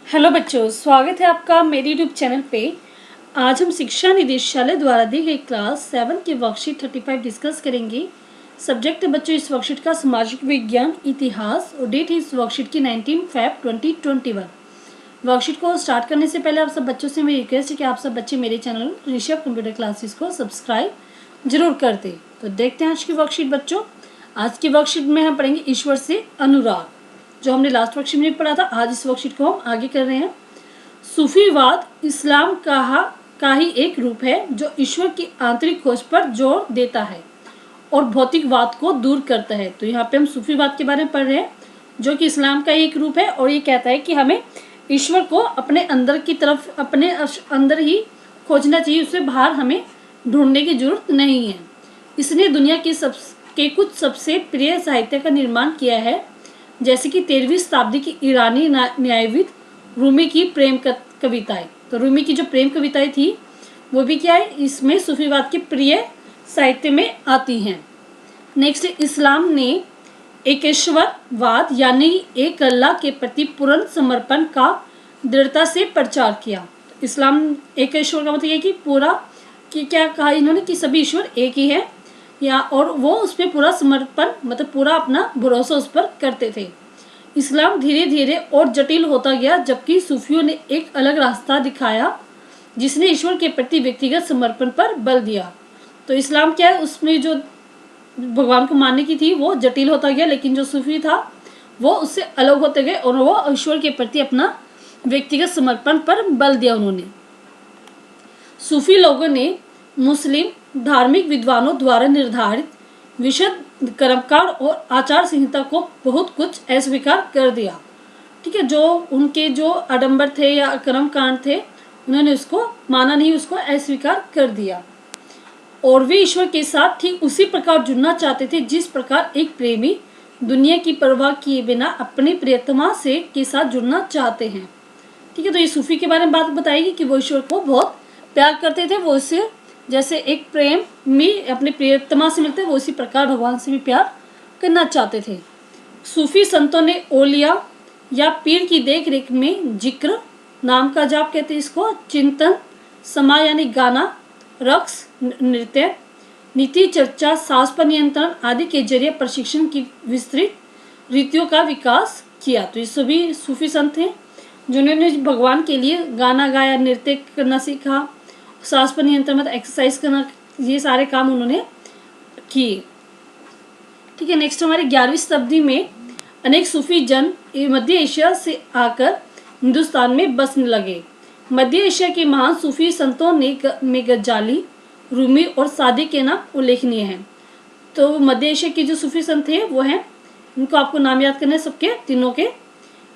Hello बच्चों, स्वागत है आपका मेरे यूट्यूब चैनल पे। आज हम शिक्षा निदेशालय द्वारा दी गई क्लास 7 की वर्कशीट 35 डिस्कस करेंगे। सब्जेक्ट है बच्चों इस वर्कशीट का सामाजिक विज्ञान इतिहास और डेट है इस वर्कशीट की 19 फ़रवरी 2021। वर्कशीट को स्टार्ट करने से पहले आप सब बच्चों से मेरी रिक्वेस्ट है कि आप सब बच्चे मेरे चैनल ऋषभ कंप्यूटर क्लासेस को सब्सक्राइब जरूर कर दें। तो देखते हैं आज की वर्कशीट बच्चों। आज की वर्कशीट में हम पढ़ेंगे ईश्वर से अनुराग, जो हमने लास्ट वर्कशीट में पढ़ा था। आज इस वर्कशीट को हम आगे कर रहे हैं। सूफीवाद इस्लाम का ही एक रूप है जो ईश्वर की आंतरिक खोज पर जोर देता है और भौतिकवाद को दूर करता है। तो यहाँ पे हम सूफीवाद के बारे में पढ़ रहे हैं, जो कि इस्लाम का एक रूप है और ये कहता है कि हमें ईश्वर को अपने अंदर की तरफ, अपने अंदर ही खोजना चाहिए, उससे बाहर हमें ढूंढने की जरूरत नहीं है। इसने दुनिया के कुछ सबसे प्रिय साहित्य का निर्माण किया है, जैसे कि 13वीं शताब्दी की ईरानी न्यायविद रूमी की प्रेम कविताएं। तो रूमी की जो प्रेम कविताएं थी वो भी क्या है, इसमें सूफीवाद के प्रिय साहित्य में आती हैं। नेक्स्ट, इस्लाम ने एकेश्वरवाद यानी एक अल्लाह के प्रति पूर्ण समर्पण का दृढ़ता से प्रचार किया। इस्लाम एकेश्वर का मतलब ये कि पूरा कि क्या कहा इन्होंने कि सभी ईश्वर एक ही है, या और वो उस पर पूरा समर्पण मतलब पूरा अपना भरोसा उस पर करते थे। इस्लाम धीरे धीरे और जटिल होता गया, जबकि सूफियों ने एक अलग रास्ता दिखाया जिसने ईश्वर के प्रति व्यक्तिगत समर्पण पर बल दिया। तो इस्लाम क्या है, उसमें जो भगवान को मानने की थी वो जटिल होता गया, लेकिन जो सूफी था वो उससे अलग होते गए और वो ईश्वर के प्रति अपना व्यक्तिगत समर्पण पर बल दिया उन्होंने। सूफी लोगों ने मुस्लिम धार्मिक विद्वानों द्वारा निर्धारित विशुद्ध कर्मकांड और आचार संहिता को बहुत कुछ अस्वीकार कर दिया। ठीक है, जो उनके जो आडंबर थे या कर्मकांड थे उन्होंने उसको माना नहीं, उसको अस्वीकार कर दिया। और वे ईश्वर के साथ ठीक उसी प्रकार जुड़ना चाहते थे जिस प्रकार एक प्रेमी दुनिया की परवाह किए बिना अपनी प्रियतमा से के साथ जुड़ना चाहते हैं। ठीक है, तो ये सूफी के बारे में बात बताएगी कि वो ईश्वर को बहुत प्यार करते थे। वो उससे जैसे एक प्रेम में अपने प्रियतमा से मिलते, वो उसी प्रकार भगवान से भी प्यार करना चाहते थे। सूफी संतों ने ओलिया या पीर की देख रेख में जिक्र, नाम का जाप कहते हैं इसको, चिंतन, समा यानी गाना, रक्स नृत्य, नीति चर्चा, सांस पर नियंत्रण आदि के जरिए प्रशिक्षण की विस्तृत रीतियों का विकास किया। तो ये सभी सूफी संत हैं जिन्होंने भगवान के लिए गाना गाया, नृत्य करना सीखा, सांस पर नियंत्रण मतलब एक्सरसाइज करना, ये सारे काम उन्होंने किए। ठीक है, नेक्स्ट हमारे 11वीं शताब्दी में अनेक सूफी जन मध्य एशिया से आकर हिंदुस्तान में बसने लगे। मध्य एशिया के महान सूफी संतों में गजाली, रूमी और सादी के नाम उल्लेखनीय हैं। तो मध्य एशिया के जो सूफी संत हैं वो हैं, इनको आपको नाम याद करना है सबके तीनों के।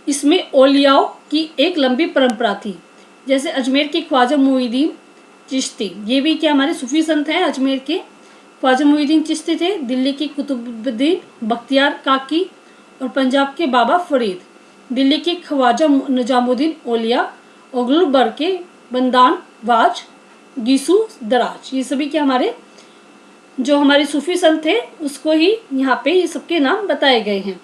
इसमें औलियाओं की एक लंबी परंपरा थी, जैसे अजमेर के ख्वाजा मुईनुद्दीन चिश्ती, ये भी क्या हमारे सूफी संत हैं। अजमेर के ख्वाजा मुईनुद्दीन चिश्ती थे, दिल्ली के कुतुबुद्दीन बख्तियार काकी और पंजाब के बाबा फरीद, दिल्ली के ख्वाजा निजामुद्दीन औलिया और गुलबर्ग के बंदान वाज गीसू दराज, ये सभी क्या हमारे जो हमारे सूफी संत थे उसको ही यहाँ पे ये सबके नाम बताए गए हैं।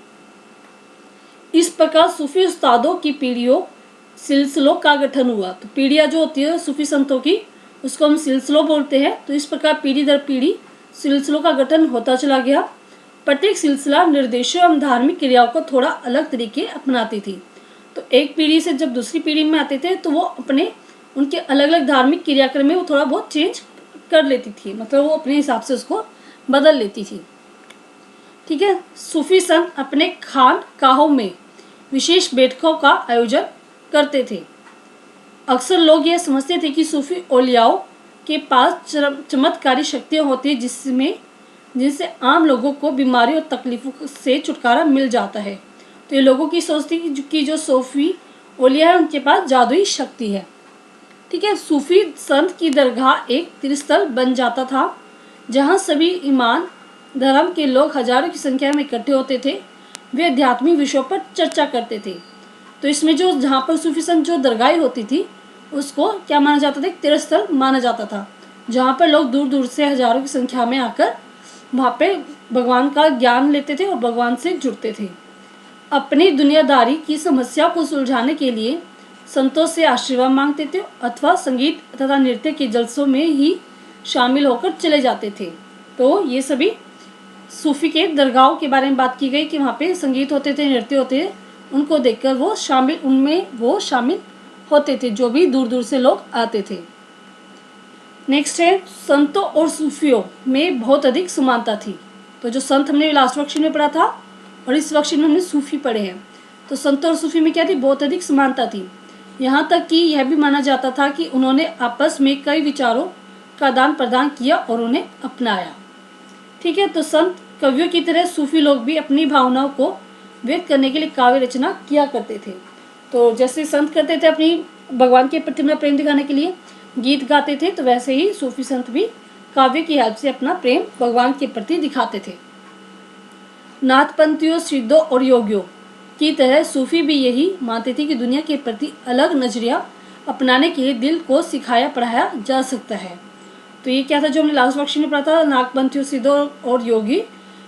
इस प्रकार सूफी उस्तादों की पीढ़ियों सिलसिलों का गठन हुआ। तो पीढ़ियाँ जो होती है सूफी संतों की उसको हम सिलसिलों बोलते हैं। तो इस प्रकार पीढ़ी दर पीढ़ी सिलसिलों का गठन होता चला गया। प्रत्येक सिलसिला निर्देशों एवं धार्मिक क्रियाओं को थोड़ा अलग तरीके अपनाती थी। तो एक पीढ़ी से जब दूसरी पीढ़ी में आते थे तो वो अपने उनके अलग अलग धार्मिक क्रियाक्रम में वो थोड़ा बहुत चेंज कर लेती थी, मतलब वो अपने हिसाब से उसको बदल लेती थी। ठीक है, सूफी संत अपने खानकाहों में विशेष बैठकों का आयोजन करते थे। अक्सर लोग यह समझते थे कि सूफी औलियाओं के पास चमत्कारी शक्तियाँ होती है जिनसे आम लोगों को बीमारी और तकलीफों से छुटकारा मिल जाता है। तो ये लोगों की सोच थी कि जो सूफी औलिया है उनके पास जादुई शक्ति है। ठीक है, सूफी संत की दरगाह एक तीर्थस्थल बन जाता था जहाँ सभी ईमान धर्म के लोग हजारों की संख्या में इकट्ठे होते थे। वे आध्यात्मिक विषयों पर चर्चा करते थे। तो इसमें जो जहाँ पर सूफी संत जो दरगाह होती थी उसको क्या माना जाता था, एक तीर्थस्थल माना जाता था, जहाँ पर लोग दूर दूर से हजारों की संख्या में आकर वहाँ पे भगवान का ज्ञान लेते थे और भगवान से जुड़ते थे। अपनी दुनियादारी की समस्या को सुलझाने के लिए संतों से आशीर्वाद मांगते थे अथवा संगीत तथा नृत्य के जलसों में ही शामिल होकर चले जाते थे। तो ये सभी सूफी के दरगाहों के बारे में बात की गई कि वहाँ पे संगीत होते थे, नृत्य होते थे, उनको देखकर उनमें वो शामिल होते थे, जो भी दूर दूर से लोग आते थे। नेक्स्ट है संतों और सूफियों में बहुत अधिक समानता थी। तो जो संत हमने लास्ट वर्कशीट में पढ़ा था और इस वर्कशीट में हमने सूफी पढ़े हैं। तो संतों और सूफी में क्या थी, बहुत अधिक समानता थी। यहाँ तक कि यह भी माना जाता था कि उन्होंने आपस में कई विचारों का आदान प्रदान किया और उन्हें अपनाया। ठीक है, तो संत कवियों की तरह सूफी लोग भी अपनी भावनाओं को व्यक्त करने के लिए काव्य रचना किया करते थे। तो जैसे संत करते थे अपनी भगवान के प्रति अपना प्रेम दिखाने के लिए गीत गाते थे, तो वैसे ही सूफी संत भी काव्य की हेल्प से अपना प्रेम भगवान के प्रति दिखाते थे। नाथपंथियों, सिद्धों और योगियों की तरह सूफी भी यही मानते थे कि दुनिया के प्रति अलग नजरिया अपनाने के लिए दिल को सिखाया पढ़ाया जा सकता है। तो ये क्या था जो हमने लास्ट वर्कशीट में पढ़ा था, नागपंथियों, सिद्धों और योगी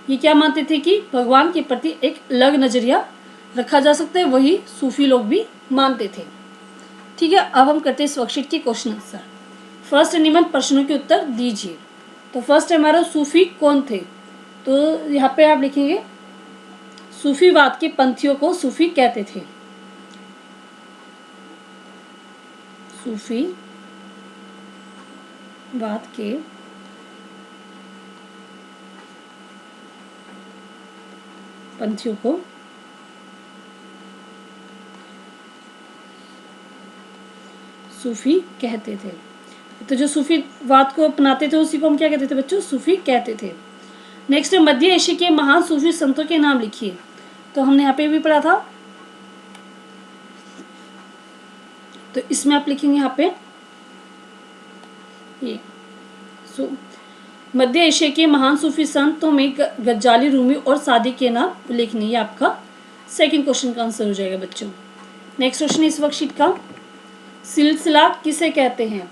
ये क्या मानते थे कि भगवान के प्रति एक अलग नजरिया रखा जा सकता है, वही सूफी लोग भी मानते थे। ठीक है, अब हम करते हैं इस वर्कशीट के क्वेश्चन आंसर। फर्स्ट निबंध प्रश्नों के उत्तर दीजिए। तो फर्स्ट हमारा सूफी कौन थे, तो यहाँ पे आप लिखेंगे सूफीवाद के पंथियों को सूफी कहते थे। सूफीवाद के पंथियों को सूफी कहते थे। तो जो सूफीवाद को अपनाते थे उसी को हम क्या कहते थे बच्चों, सूफी कहते थे। नेक्स्ट है मध्य एशिया के महान सूफी संतों के नाम लिखिए। तो हमने यहाँ पे भी पढ़ा था, तो इसमें आप लिखेंगे यहाँ पे ये मध्य एशिया के महान सूफी संतों में गज्जाली, रूमी और सादी के नाम उल्लेखनीय। ये आपका सेकंड क्वेश्चन का आंसर हो जाएगा बच्चों। नेक्स्ट क्वेश्चन इस वर्कशीट का, सिलसिला किसे कहते हैं।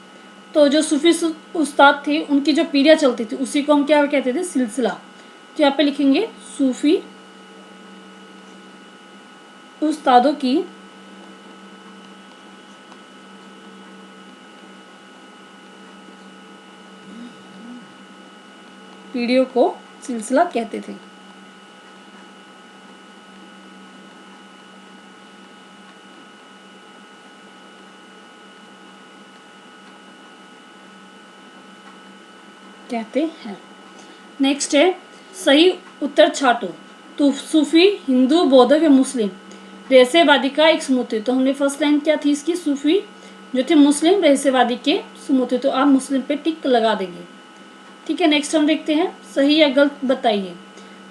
तो जो सूफी उस्ताद थे उनकी जो पीढ़ियाँ चलती थी उसी को हम क्या कहते थे, सिलसिला। तो यहाँ पे लिखेंगे सूफी उस्तादों की पीढ़ियों को सिलसिला कहते थे। कहते हैं। नेक्स्ट है सही उत्तर छाटो। तो सूफी हिंदू, बौद्ध व मुस्लिम रहस्यवादी का एक समूह थे। तो हमने फर्स्ट लाइन क्या थी इसकी, सूफी जो थे मुस्लिम रहस्यवादी के समूह थे, तो आप मुस्लिम पे टिक लगा देंगे। ठीक है, नेक्स्ट हम देखते हैं सही या गलत बताइए।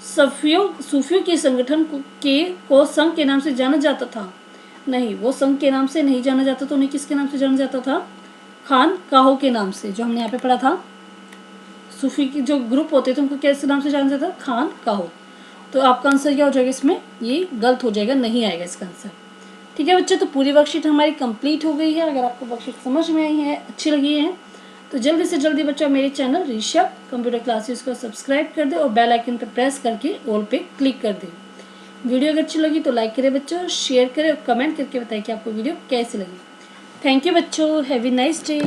सूफियों के संगठन को संघ के नाम से जाना जाता था। नहीं, वो संघ के नाम से नहीं जाना जाता, तो उन्हें किसके नाम से जाना जाता था, खानकाहों के नाम से, जो हमने यहाँ पे पढ़ा था। सूफी के जो ग्रुप होते थे उनको कैसे नाम से जाना जाता था, खानकाहों। तो आपका आंसर क्या हो जाएगा इसमें, ये गलत हो जाएगा, नहीं आएगा इसका आंसर। ठीक है बच्चों, तो पूरी वर्कशीट हमारी कंप्लीट हो गई है। अगर आपको वर्कशीट समझ में आई है, अच्छी लगी है, तो जल्दी से जल्दी बच्चों मेरे चैनल ऋषभ कंप्यूटर क्लासेस को सब्सक्राइब कर दे और बेल आइकन पर प्रेस करके ऑल पे क्लिक कर दे। वीडियो अगर अच्छी लगी तो लाइक करें बच्चों, शेयर करें और कमेंट करके बताएं कि आपको वीडियो कैसी लगी। थैंक यू बच्चों, हैव ए नाइस डे।